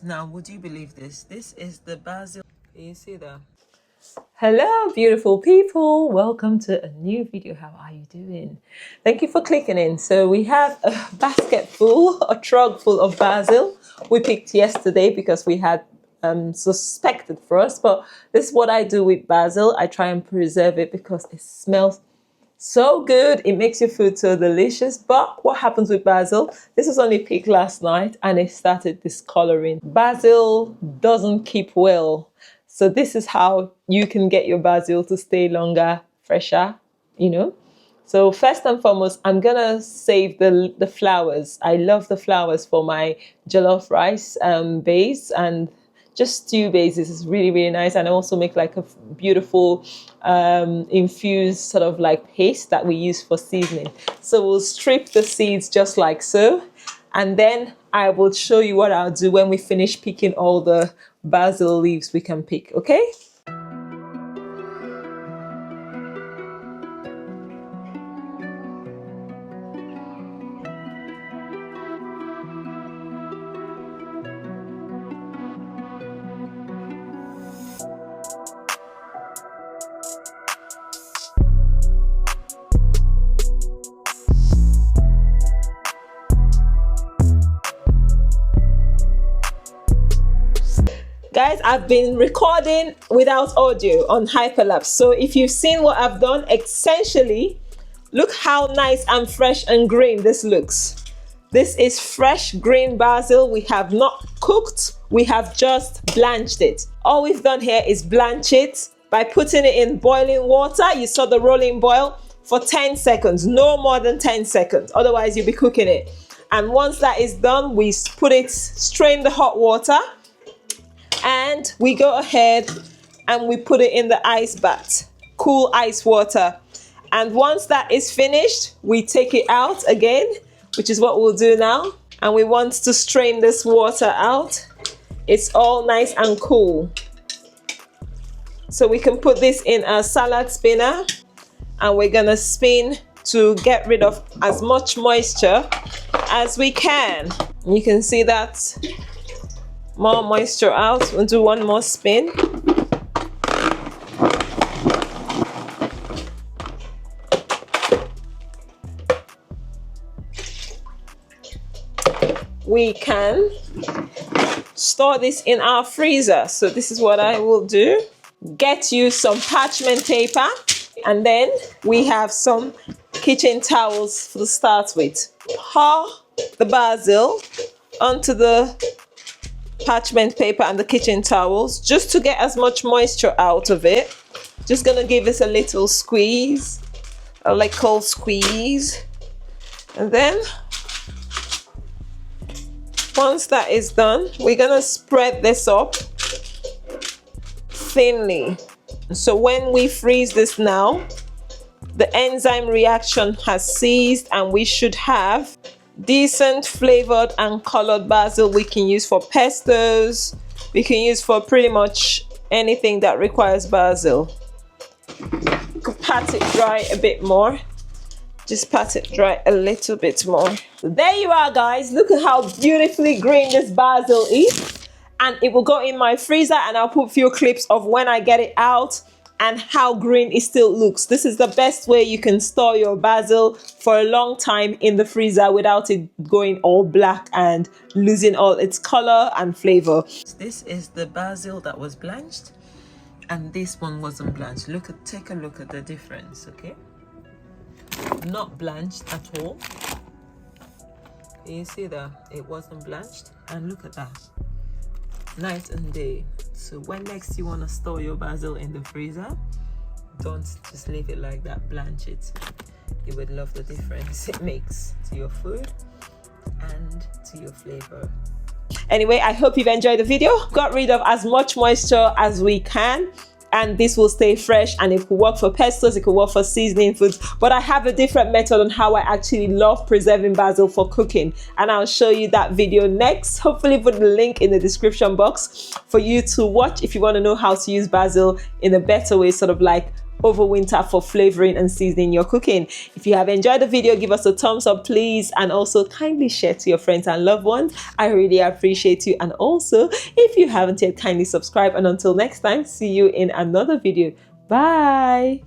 Now, would you believe this? This is the basil. Can you see that? Hello, beautiful people. Welcome to a new video. How are you doing? Thank you for clicking in. So we have a basket full, a trug full of basil. We picked yesterday because we had suspected first, but this is what I do with basil. I try and preserve it because it smells so good. It makes your food so delicious. But what happens with basil? This was only picked last night and it started discoloring. Basil doesn't keep well. So this is how you can get your basil to stay longer, fresher, So first and foremost, I'm gonna save the flowers. I love the flowers for my jollof rice base, and just stew bases is really, really nice. And I also make like a beautiful infused sort of like paste that we use for seasoning. So we'll strip the seeds just like so. And then I will show you what I'll do when we finish picking all the basil leaves we can pick, okay? Guys, I've been recording without audio on hyperlapse. So if you've seen what I've done, essentially, look how nice and fresh and green this looks. This is fresh green basil. We have not cooked, we have just blanched it. All we've done here is blanch it by putting it in boiling water. You saw the rolling boil for 10 seconds, no more than 10 seconds. Otherwise, you'll be cooking it. And once that is done, we put it, strain the hot water, and we go ahead and we put it in the ice bath, cool ice water. And once that is finished, we take it out again, which is what we'll do now. And we want to strain this water out. It's all nice and cool. So we can put this in a salad spinner, and we're gonna spin to get rid of as much moisture as we can. You can see that more moisture out. We'll do one more spin. We can store this in our freezer. So this is what I will do. Get you some parchment paper, and then we have some kitchen towels to start with. Pour the basil onto the parchment paper and the kitchen towels just to get as much moisture out of it. Just gonna give this a little squeeze, a little squeeze, and then once that is done, we're gonna spread this up thinly. So when we freeze this now, the enzyme reaction has ceased, and we should have decent flavored and colored basil we can use for pestos. We can use for pretty much anything that requires basil. You could pat it dry a bit more. Just pat it dry a little bit more. So there you are, guys. Look at how beautifully green this basil is. And it will go in my freezer, and I'll put a few clips of when I get it out and how green it still looks. This is the best way you can store your basil for a long time in the freezer without it going all black and losing all its color and flavor. This is the basil that was blanched, and this one wasn't blanched. Take a look at the difference, okay? Not blanched at all. Can you see that? It wasn't blanched, and look at that. Night and day. So when next you want to store your basil in the freezer, don't just leave it like that. Blanch it. You would love the difference it makes to your food and to your flavor. Anyway, I hope you've enjoyed the video. Got rid of as much moisture as we can, and this will stay fresh, and it could work for pestos, it could work for seasoning foods. But I have a different method on how I actually love preserving basil for cooking, and I'll show you that video next. Hopefully put the link in the description box for you to watch if you want to know how to use basil in a better way, sort of like over winter for flavoring and seasoning your cooking. If you have enjoyed the video, give us a thumbs up please, and also kindly share to your friends and loved ones. I really appreciate you. And also, if you haven't yet, kindly subscribe, and until next time, see you in another video. Bye.